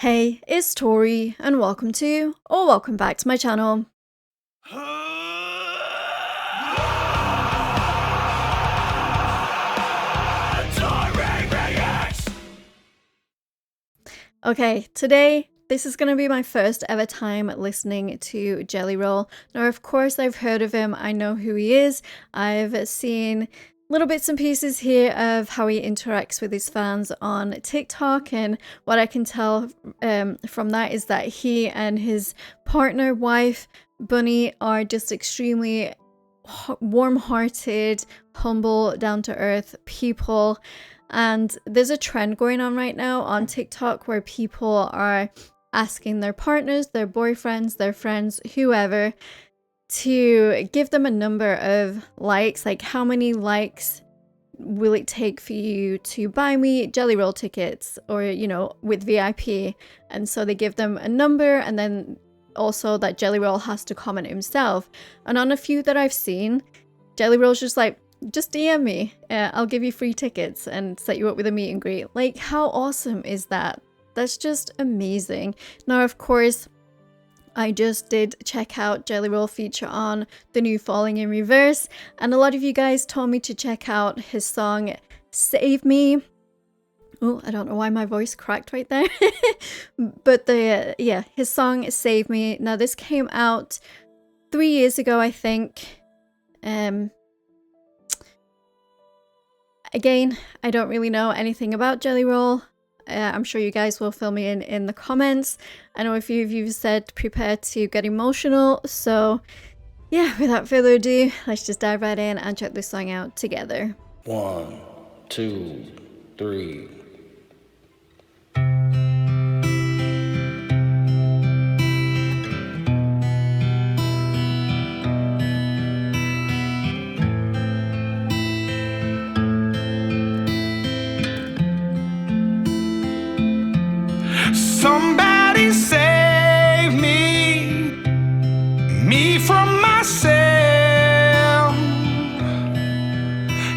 Hey, it's Tori, and welcome to, or welcome back to my channel. Okay, today, this is going to be my first ever time listening to Jelly Roll. Now, of course, I've heard of him, I know who he is, I've seen little bits and pieces here of how he interacts with his fans on TikTok, and what I can tell from that is that he and his partner, wife, Bunny, are just extremely warm-hearted, humble, down-to-earth people. And there's a trend going on right now on TikTok where people are asking their partners, their boyfriends, their friends, whoever, to give them a number of likes, like how many likes will it take for you to buy me Jelly Roll tickets, or, you know, with VIP. And so they give them a number, and then also that Jelly Roll has to comment himself. And on a few that I've seen, Jelly Roll's just like, just DM me, I'll give you free tickets and set you up with a meet and greet. Like, how awesome is that? That's just amazing. Now, of course, I just did check out Jelly Roll feature on the new Falling in Reverse, and a lot of you guys told me to check out his song Save Me. Oh, I don't know why my voice cracked right there. But yeah, his song Save Me. Now, this came out 3 years ago, I think. Again, I don't really know anything about Jelly Roll. I'm sure you guys will fill me in the comments. I know a few of you said prepare to get emotional. So yeah, without further ado, let's just dive right in and check this song out together. 1, 2, 3. Somebody save me from myself.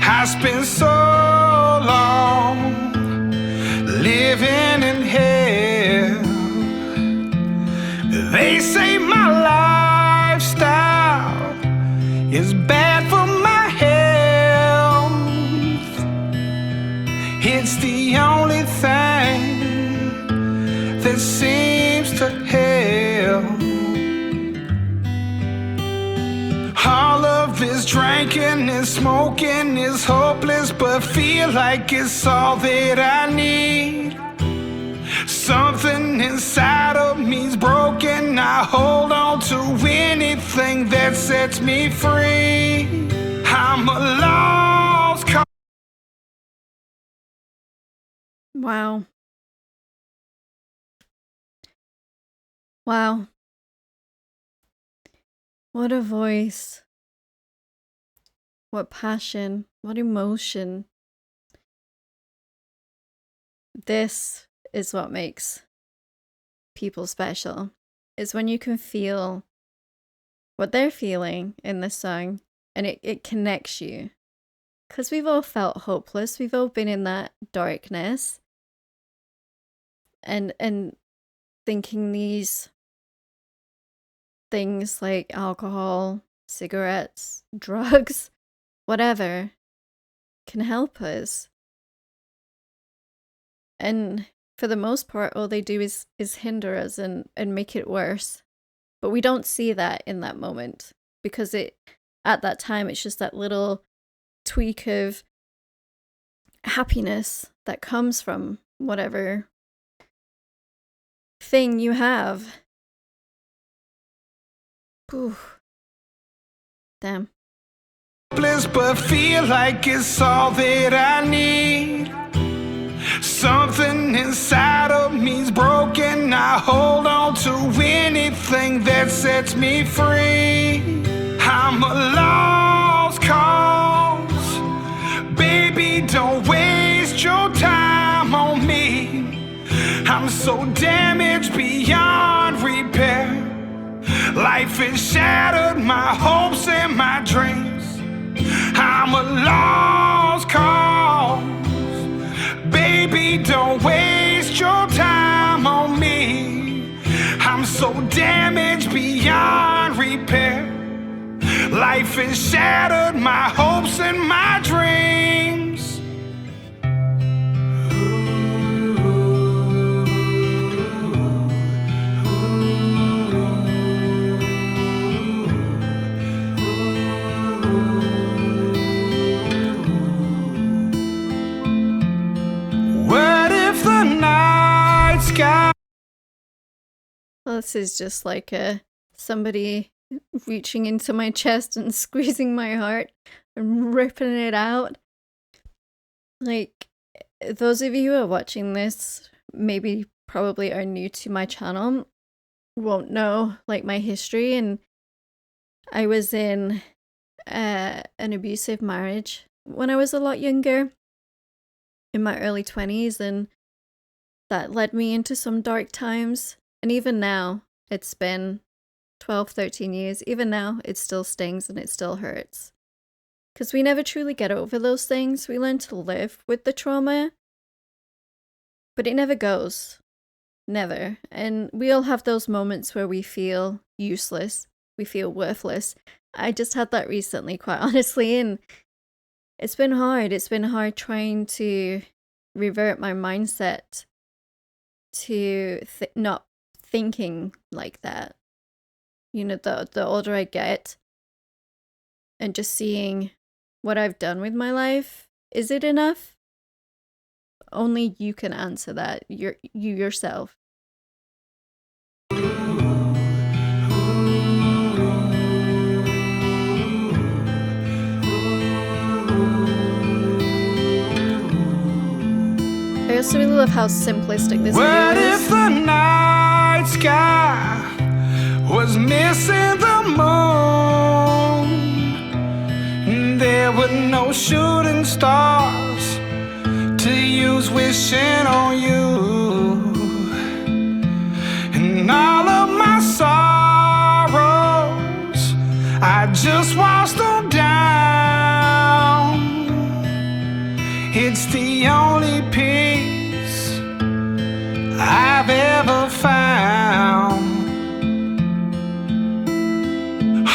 I spent so long living in hell. They say my lifestyle is bad for my health. It's the only thing that seems to help. All of this drinking and smoking is hopeless, but feel like it's all that I need. Something inside of me's broken. I hold on to anything that sets me free. I'm a lost cause. Wow. Wow. What a voice. What passion. What emotion. This is what makes people special. Is when you can feel what they're feeling in this song, and it connects you. Because we've all felt hopeless. We've all been in that darkness. And thinking these things like alcohol, cigarettes, drugs, whatever, can help us. And for the most part, all they do is hinder us and make it worse. But we don't see that in that moment, because at that time, it's just that little tweak of happiness that comes from whatever thing you have. Ooh. Damn. But feel like it's all that I need. Something inside of me's broken. I hold on to anything that sets me free. I'm a lost cause. Baby, don't waste your time on me. I'm so damaged beyond repair. Life has shattered my hopes and my dreams. I'm a lost cause. Baby, don't waste your time on on me. I'm so damaged beyond repair. Life has shattered my hopes and my dreams. What if the night sky? Well, this is just like somebody reaching into my chest and squeezing my heart and ripping it out. Like, those of you who are watching this maybe probably are new to my channel, won't know like my history, and I was in an abusive marriage when I was a lot younger, in my early 20s, and that led me into some dark times. And even now, it's been 12, 13 years, even now, it still stings and it still hurts. Because we never truly get over those things. We learn to live with the trauma, but it never goes. Never. And we all have those moments where we feel useless, we feel worthless. I just had that recently, quite honestly, and it's been hard. It's been hard trying to revert my mindset to not thinking like that. You know, the older I get, and just seeing what I've done with my life. Is it enough? Only you can answer that. You yourself. I also really love how simplistic this video What is. if the night sky was missing the moon? There were no shooting stars to use wishing on you. And all of my sorrows, I just washed them down. It's the only peace I've ever found.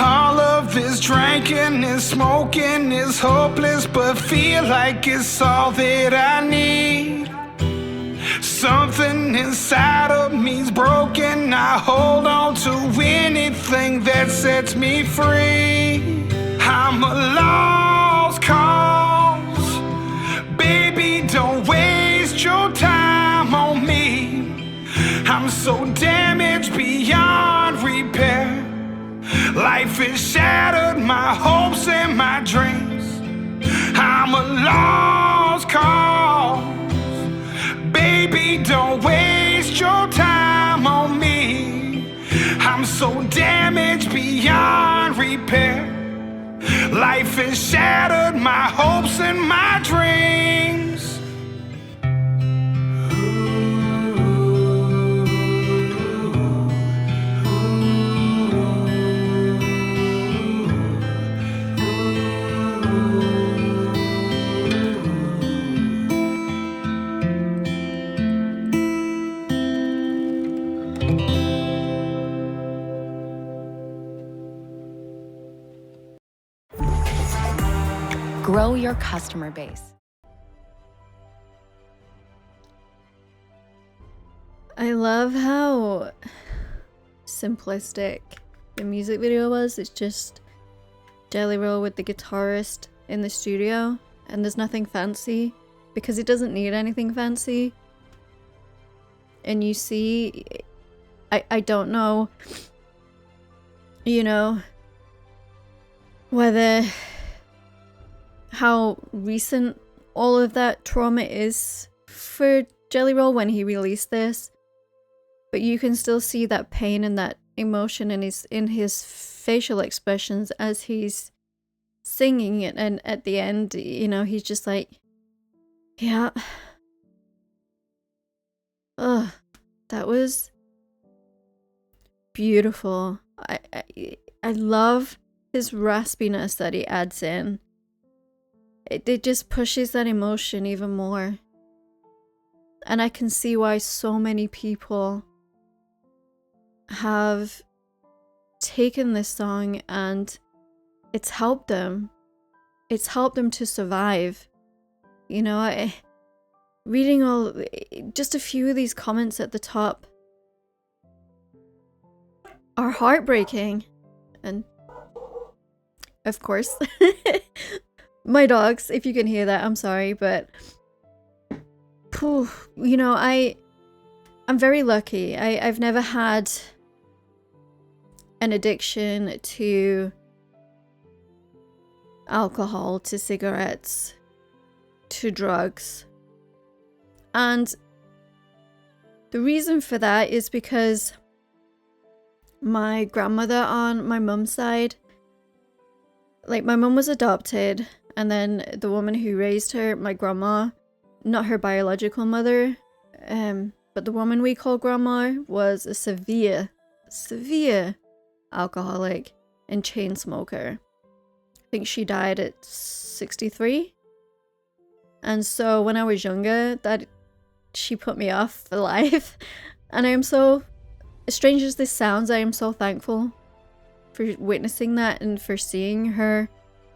All of this drinking and smoking is hopeless, but feel like it's all that I need. Something inside of me's broken. I hold on to anything that sets me free. I'm a lost cause. Baby, don't waste your time on me. I'm so damaged beyond repair. Life has shattered my hopes and my dreams. I'm a lost cause. Baby, don't waste your time on me. I'm so damaged beyond repair. Life has shattered my hopes and my dreams. Grow your customer base. I love how simplistic the music video was. It's just Jelly Roll with the guitarist in the studio, and there's nothing fancy because it doesn't need anything fancy. And you see, I don't know, you know, whether how recent all of that trauma is for Jelly Roll when he released this, but you can still see that pain and that emotion in his facial expressions as he's singing it, and at the end, you know, he's just like, yeah, ugh, that was beautiful. I love his raspiness that he adds in. It just pushes that emotion even more. And I can see why so many people have taken this song and it's helped them. It's helped them to survive. You know, reading just a few of these comments at the top are heartbreaking. And of course, my dogs, if you can hear that, I'm sorry, but you know, I'm very lucky. I've never had an addiction to alcohol, to cigarettes, to drugs. And the reason for that is because my grandmother on my mum's side, like my mum was adopted, and then the woman who raised her, my grandma, not her biological mother, but the woman we call grandma, was a severe alcoholic and chain smoker. I think she died at 63. And so when I was younger, that she put me off for life. And I am so, as strange as this sounds, I am so thankful for witnessing that and for seeing her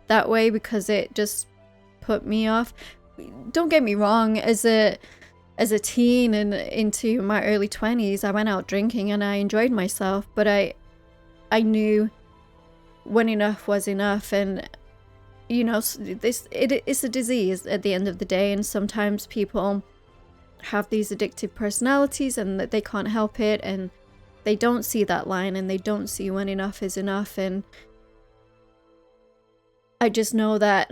that way, because it just put me off. Don't get me wrong, as a teen and into my early 20s, I went out drinking and I enjoyed myself, but I knew when enough was enough. And you know, it's a disease at the end of the day, and sometimes people have these addictive personalities and that they can't help it, and they don't see that line, and they don't see when enough is enough. And I just know that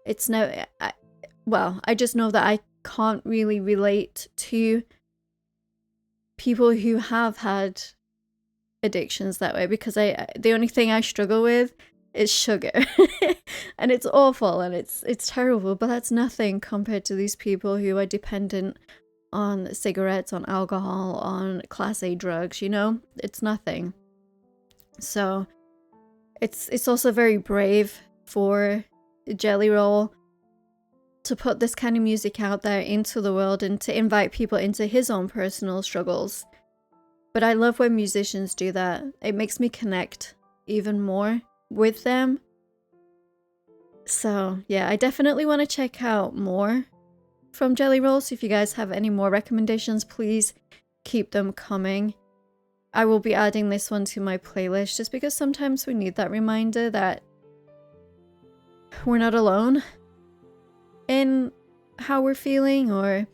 it's no, I just know that I can't really relate to people who have had addictions that way, because the only thing I struggle with is sugar. And it's awful and it's terrible, but that's nothing compared to these people who are dependent on cigarettes, on alcohol, on class A drugs, you know? It's nothing. So it's also very brave for Jelly Roll to put this kind of music out there into the world and to invite people into his own personal struggles. But I love when musicians do that. It makes me connect even more with them. So yeah, I definitely want to check out more from Jelly Roll. So if you guys have any more recommendations, please keep them coming. I will be adding this one to my playlist just because sometimes we need that reminder that we're not alone in how we're feeling, or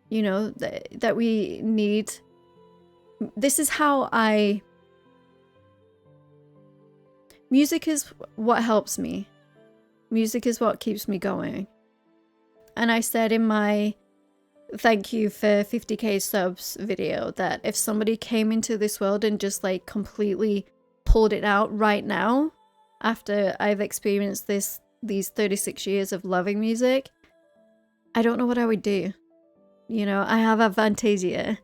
you know, that we need. This is how music is what helps me. Music is what keeps me going. And I said in my thank you for 50k subs video that if somebody came into this world and just like completely pulled it out right now, after I've experienced these 36 years of loving music, I don't know what I would do. You know, I have aphantasia.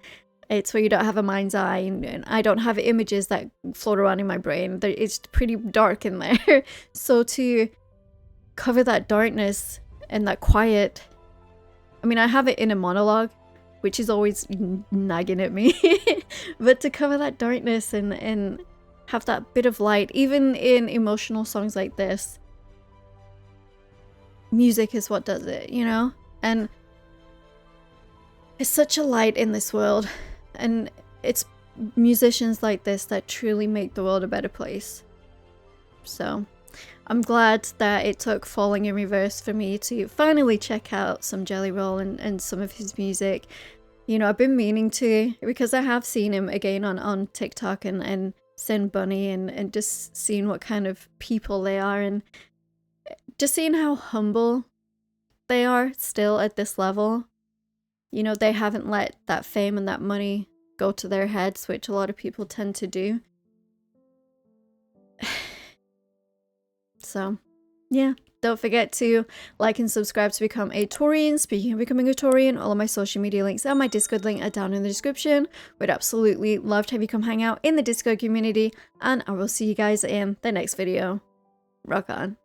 It's where you don't have a mind's eye, and I don't have images that float around in my brain. It's pretty dark in there. So to cover that darkness and that quiet, I mean, I have it in a monologue, which is always nagging at me. But to cover that darkness and have that bit of light, even in emotional songs like this, music is what does it, you know? And it's such a light in this world. And it's musicians like this that truly make the world a better place. So I'm glad that it took Falling in Reverse for me to finally check out some Jelly Roll and some of his music. You know, I've been meaning to, because I have seen him again on TikTok and Sin Bunny and just seeing what kind of people they are, and just seeing how humble they are still at this level. You know, they haven't let that fame and that money go to their heads, which a lot of people tend to do. So, yeah. Don't forget to like and subscribe to become a Taurian. Speaking of becoming a Taurian, all of my social media links and my Discord link are down in the description. Would absolutely love to have you come hang out in the Discord community, and I will see you guys in the next video. Rock on.